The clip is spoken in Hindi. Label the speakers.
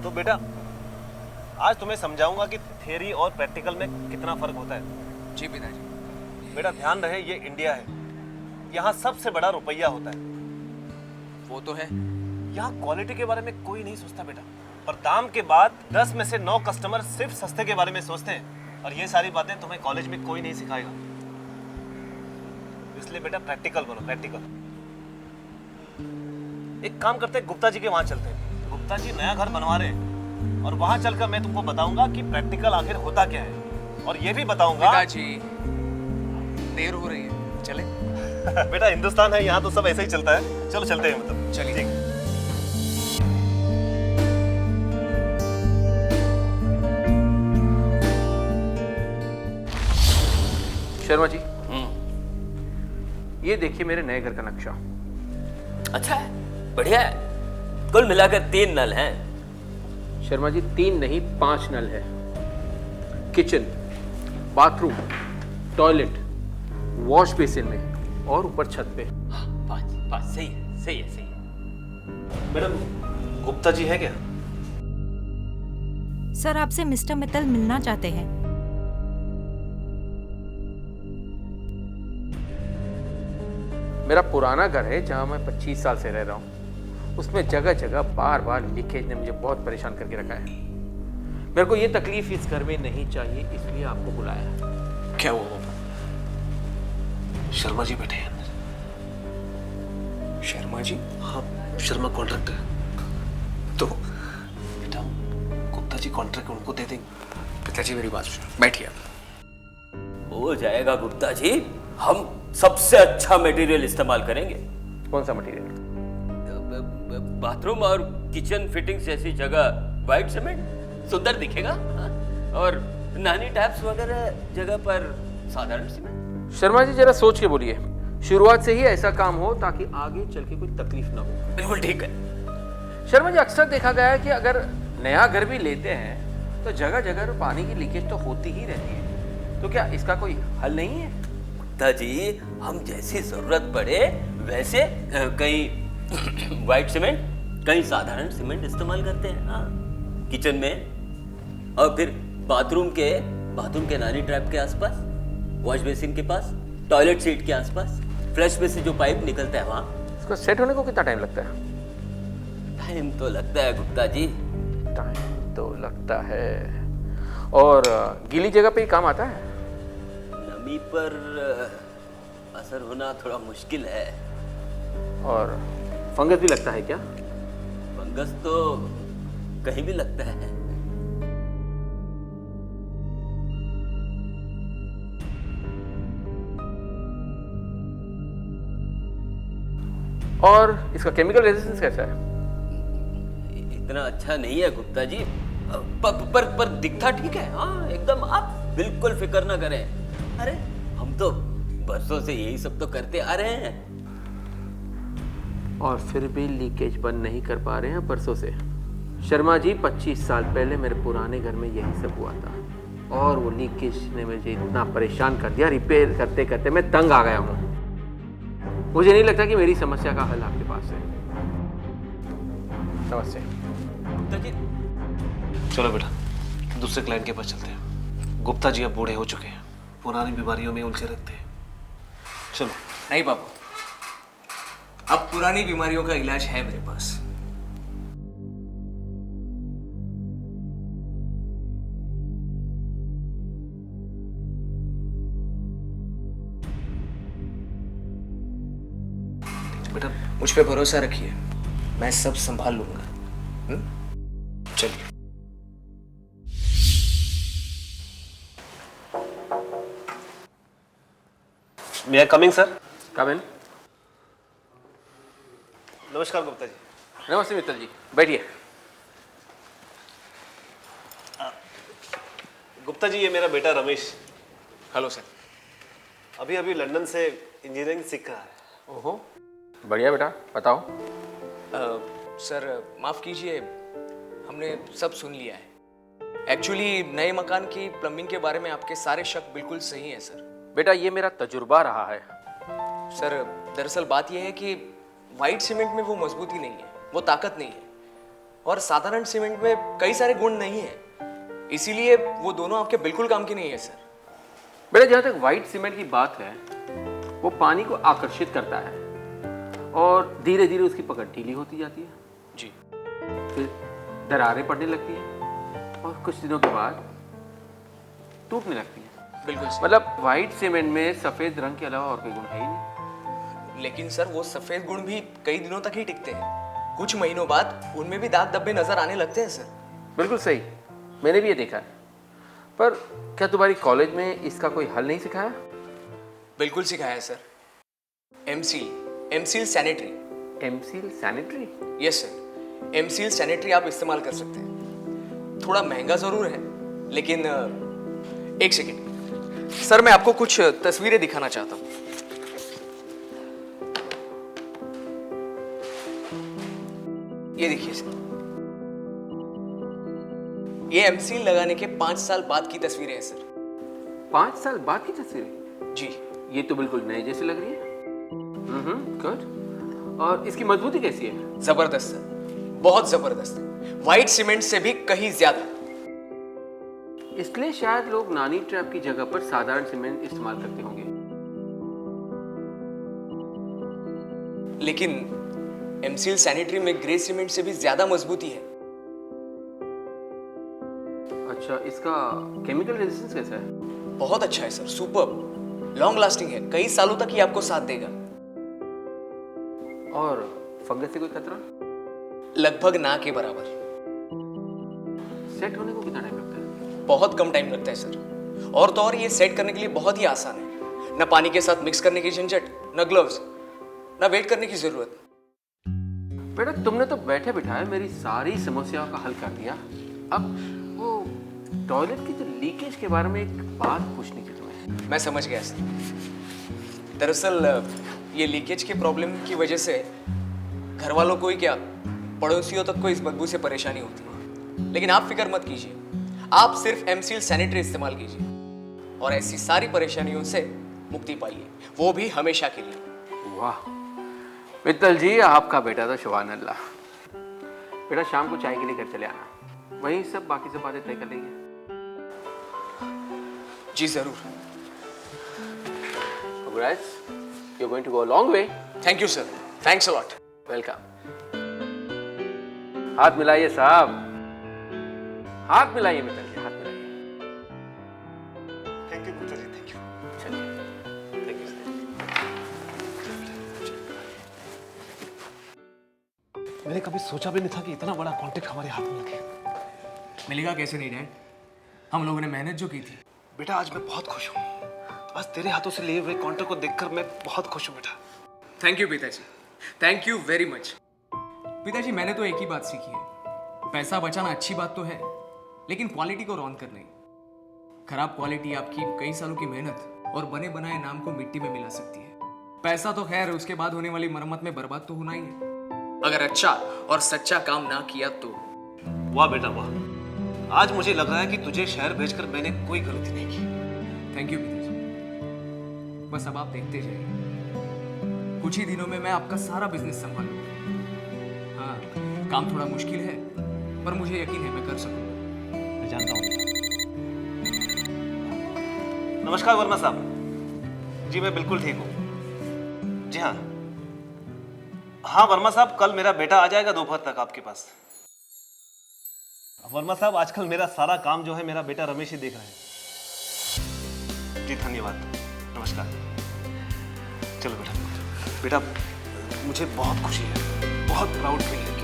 Speaker 1: तो बेटा आज तुम्हें समझाऊंगा कि थियरी और प्रैक्टिकल में कितना फर्क होता है।
Speaker 2: जी पिताजी।
Speaker 1: बेटा ध्यान रहे, ये इंडिया है, यहाँ सबसे बड़ा रुपया होता है।
Speaker 2: वो तो है।
Speaker 1: यहाँ क्वालिटी के बारे में कोई नहीं सोचता बेटा, पर दाम के बाद 10 में से 9 कस्टमर सिर्फ सस्ते के बारे में सोचते हैं। और ये सारी बातें तुम्हें कॉलेज में कोई नहीं सिखाएगा। इसलिए बेटा प्रैक्टिकल बनो, प्रैक्टिकल। एक काम करते हैं, गुप्ता जी के वहां चलते हैं। गुप्ता जी नया घर बनवा रहे हैं और वहां चलकर मैं तुमको बताऊंगा कि प्रैक्टिकल आखिर होता क्या है, और ये भी बताऊंगा।
Speaker 2: पिताजी देर हो रही है, चले?
Speaker 1: बेटा हिंदुस्तान है, यहाँ तो सब ऐसे ही चलता है। चलो चलते हैं, मतलब
Speaker 2: चलिए।
Speaker 3: शर्मा जी, ये देखिए मेरे नए घर का नक्शा।
Speaker 4: अच्छा है, बढ़िया है। कुल मिलाकर 3 नल हैं।
Speaker 3: शर्मा जी 3 नहीं 5 नल है। Kitchen, bathroom, toilet, wash basin में और ऊपर छत पे।
Speaker 4: 5 सही है, सही है, सही है।
Speaker 1: मैडम गुप्ता जी है क्या?
Speaker 5: सर आपसे मिस्टर मित्तल मिलना चाहते हैं।
Speaker 3: मेरा पुराना घर है जहां मैं 25 साल से रह रहा हूं। उसमें जगह जगह बार बार लीकेज ने मुझे बहुत परेशान करके रखा है। मेरे को ये तकलीफ इस घर में नहीं चाहिए, इसलिए आपको बुलाया है।
Speaker 1: क्या हुआ? शर्मा जी बैठे हैं अंदर।
Speaker 2: शर्मा जी?
Speaker 1: हाँ, शर्मा कॉन्ट्रैक्टर। तो बेटा गुप्ता जी कॉन्ट्रैक्ट उनको दे देंगे।
Speaker 2: पिताजी मेरी बात सुनो, बैठिए आप।
Speaker 4: हो जाएगा गुप्ता जी, हम सबसे अच्छा मटेरियल इस्तेमाल करेंगे।
Speaker 3: कौन सा मटेरियल?
Speaker 4: बाथरूम और किचन फिटिंग्स जैसी जगह व्हाइट सीमेंट सुंदर दिखेगा, और नानी टैप्स वगैरह जगह पर साधारण सीमेंट।
Speaker 3: शर्मा जी जरा सोच के बोलिए, शुरुआत से ही ऐसा काम हो ताकि आगे चल के कोई तकलीफ ना हो।
Speaker 4: बिल्कुल ठीक है।
Speaker 3: शर्मा जी अक्सर देखा गया है कि अगर नया घर भी लेते हैं तो जगह जगह पानी की लीकेज तो होती ही रहती है, तो क्या इसका कोई हल नहीं है?
Speaker 4: गुप्ता जी हम जैसी जरूरत पड़े वैसे कहीं व्हाइट सीमेंट कहीं साधारण सीमेंट इस्तेमाल करते हैं। हाँ, किचन में, और फिर बाथरूम के नानी ट्रैप के आसपास, वॉश बेसिन के पास, टॉयलेट सीट के आसपास, फ्लश में से जो पाइप निकलता है वहां।
Speaker 3: इसको सेट होने को कितना टाइम लगता है?
Speaker 4: टाइम तो लगता है गुप्ता जी।
Speaker 3: टाइम तो लगता है। और गीली जगह पे ही काम आता है?
Speaker 4: नमी पर असर होना थोड़ा मुश्किल है।
Speaker 3: और फंगस भी लगता है क्या?
Speaker 4: फंगस तो कहीं भी लगता है।
Speaker 3: और इसका केमिकल रेजिस्टेंस कैसा है?
Speaker 4: इतना अच्छा नहीं है गुप्ता जी, पर दिखता ठीक है। हाँ एकदम, आप बिल्कुल फिक्र ना करें। अरे हम तो बरसों से यही सब तो करते आ रहे हैं।
Speaker 3: और फिर भी लीकेज बंद नहीं कर पा रहे हैं बरसों से। शर्मा जी 25 साल पहले मेरे पुराने घर में यही सब हुआ था, और वो लीकेज ने मुझे इतना परेशान कर दिया, रिपेयर करते करते मैं तंग आ गया हूँ। मुझे नहीं लगता कि मेरी समस्या का हल आपके पास है। नमस्ते।
Speaker 4: गुप्ता जी
Speaker 1: चलो बेटा दूसरे क्लाइंट के पास चलते हैं। गुप्ता जी अब बूढ़े हो चुके हैं, पुरानी बीमारियों में उलझे रहते हैं। चलो।
Speaker 2: नहीं बाबू, अब पुरानी बीमारियों का इलाज है मेरे पास।
Speaker 1: बेटा
Speaker 2: मुझ पे भरोसा रखिए, मैं सब संभाल लूंगा। चलिए।
Speaker 1: मे आई कमिंग सर?
Speaker 3: कम इन।
Speaker 1: नमस्कार गुप्ता जी।
Speaker 3: नमस्ते मित्तल जी, बैठिए।
Speaker 1: गुप्ता जी ये मेरा बेटा रमेश
Speaker 2: हेलो सर।
Speaker 1: अभी अभी लंदन से इंजीनियरिंग सीख रहा है।
Speaker 3: ओहो, बढ़िया बेटा, बताओ।
Speaker 2: सर माफ़ कीजिए, हमने सब सुन लिया है। एक्चुअली नए मकान की प्लम्बिंग के बारे में आपके सारे शक बिल्कुल सही हैं सर।
Speaker 3: बेटा ये मेरा तजुर्बा रहा है।
Speaker 2: सर दरअसल बात यह है कि वाइट सीमेंट में वो मजबूती नहीं है, वो ताकत नहीं है। और साधारण सीमेंट में कई सारे गुण नहीं है, इसीलिए वो दोनों आपके बिल्कुल काम के नहीं है सर।
Speaker 3: बेटा जहाँ तक वाइट सीमेंट की बात है, वो पानी को आकर्षित करता है और धीरे धीरे उसकी पकड़ ढीली होती जाती है,
Speaker 2: जी।
Speaker 3: फिर दरारें पड़ने लगती हैं और कुछ दिनों के बाद टूटने लगती हैं।
Speaker 2: बिल्कुल सर।
Speaker 3: मतलब वाइट सीमेंट में सफेद रंग के अलावा और कोई गुण है ही नहीं।
Speaker 2: लेकिन सर वो सफेद गुण भी कई दिनों तक ही टिकते हैं, कुछ महीनों बाद उनमें भी दाग धब्बे नजर आने लगते हैं सर।
Speaker 3: बिल्कुल सही, मैंने भी ये देखा है। पर क्या तुम्हारी कॉलेज में इसका कोई हल नहीं सिखाया?
Speaker 2: बिल्कुल सिखाया है sir. M-Seal sanitary.
Speaker 3: M-Seal sanitary?
Speaker 2: Yes sir, M-Seal sanitary आप इस्तेमाल कर सकते हैं। थोड़ा महंगा जरूर है, लेकिन एक सेकेंड सर, मैं आपको कुछ तस्वीरें दिखाना चाहता हूँ। ये देखिए सर, ये एमसील लगाने के 5 साल बाद की तस्वीरें हैं सर।
Speaker 3: 5 साल बाद की तस्वीरें?
Speaker 2: जी।
Speaker 3: ये तो बिल्कुल नए जैसे लग रही है। गुड। और इसकी मजबूती कैसी है?
Speaker 2: जबरदस्त सर, बहुत जबरदस्त, व्हाइट सीमेंट से भी कहीं ज्यादा।
Speaker 3: इसलिए शायद लोग नानी ट्रैप की जगह पर साधारण सीमेंट इस्तेमाल करते होंगे।
Speaker 2: लेकिन एमसील सैनिटरी में ग्रे सीमेंट से भी ज्यादा मजबूती है।
Speaker 3: अच्छा, इसका केमिकल रेजिस्टेंस कैसा है?
Speaker 2: बहुत अच्छा है सर, सुपर्ब, लॉन्ग लास्टिंग है, कई सालों तक ये आपको साथ देगा।
Speaker 3: और फंगस से कोई खतरा?
Speaker 2: लगभग ना के बराबर।
Speaker 3: सेट होने को कितना टाइम लगता है?
Speaker 2: बहुत कम टाइम लगता है सर। और तो और ये सेट करने के लिए बहुत ही आसान है, ना पानी के साथ मिक्स करने की झंझट, ना ग्लव्स, ना वेट करने की जरूरत।
Speaker 3: बेटा तुमने तो बैठे बिठाए मेरी सारी समस्याओं का हल कर दिया। अब वो टॉयलेट की जो लीकेज के बारे में एक बात पूछनी थी तुम्हें।
Speaker 2: मैं समझ गया सर। दरअसल ये लीकेज के प्रॉब्लम की वजह से घर वालों को ही क्या, पड़ोसियों तक को इस बदबू से परेशानी होती है। लेकिन आप फिक्र मत कीजिए, आप सिर्फ एमसील सैनिटरी इस्तेमाल कीजिए और ऐसी सारी परेशानियों से मुक्ति पाइए, वो भी हमेशा के लिए।
Speaker 3: वाह मित्तल जी, आपका बेटा तो शुभान अल्लाह। बेटा शाम को चाय के लिए घर चले आना, वहीं सब बाकी सब बातें तय कर लेंगे।
Speaker 2: जी जरूर।
Speaker 3: Congrats, you're going to go a long way.
Speaker 2: Thank you sir, thanks a lot.
Speaker 3: Welcome. हाथ मिलाइए साहब, हाथ मिलाइए मित्तल जी, हाथ मिलाइए।
Speaker 1: Thank you Gupta ji, thank you.
Speaker 3: चलिए।
Speaker 1: Thank you. मैंने कभी सोचा भी नहीं था कि इतना बड़ा कॉन्ट्रैक्ट हमारे हाथ में लगे।
Speaker 2: मिलेगा कैसे नहीं डैड, हम लोगों ने मेहनत जो की थी।
Speaker 1: बेटा आज मैं बहुत खुश हूँ, बस तेरे हाथों से लिए हुए कॉन्ट्रैक्ट को देखकर मैं बहुत खुश हूँ बेटा।
Speaker 2: थैंक यू पिताजी, थैंक यू वेरी मच। पिताजी मैंने तो एक ही बात सीखी है, पैसा बचाना अच्छी बात तो है, लेकिन क्वालिटी को रौन कर नहीं। खराब क्वालिटी आपकी कई सालों की मेहनत और बने बनाए नाम को मिट्टी में मिला सकती है। पैसा तो खैर उसके बाद होने वाली मरम्मत में बर्बाद तो होना ही है, अगर अच्छा और सच्चा काम ना किया तो।
Speaker 1: वाह बेटा वाह, आज मुझे लग रहा है कि तुझे शहर भेजकर मैंने कोई गलती नहीं की।
Speaker 2: थैंक यू पिताजी, बस अब आप देखते जाइए, कुछ ही दिनों में मैं आपका सारा बिजनेस संभालूंगा। हाँ, काम थोड़ा मुश्किल है, पर मुझे यकीन है मैं कर सकूंगा।
Speaker 1: मैं जानता हूँ बेटा। नमस्कार वर्मा साहब। जी मैं बिल्कुल ठीक हूँ। जी हाँ हाँ वर्मा साहब, कल मेरा बेटा आ जाएगा दोपहर तक आपके पास। वर्मा साहब आजकल मेरा सारा काम जो है मेरा बेटा रमेश ही देख रहा है। जी धन्यवाद, नमस्कार। चलो बेटा, बेटा मुझे बहुत खुशी है, बहुत प्राउड फील है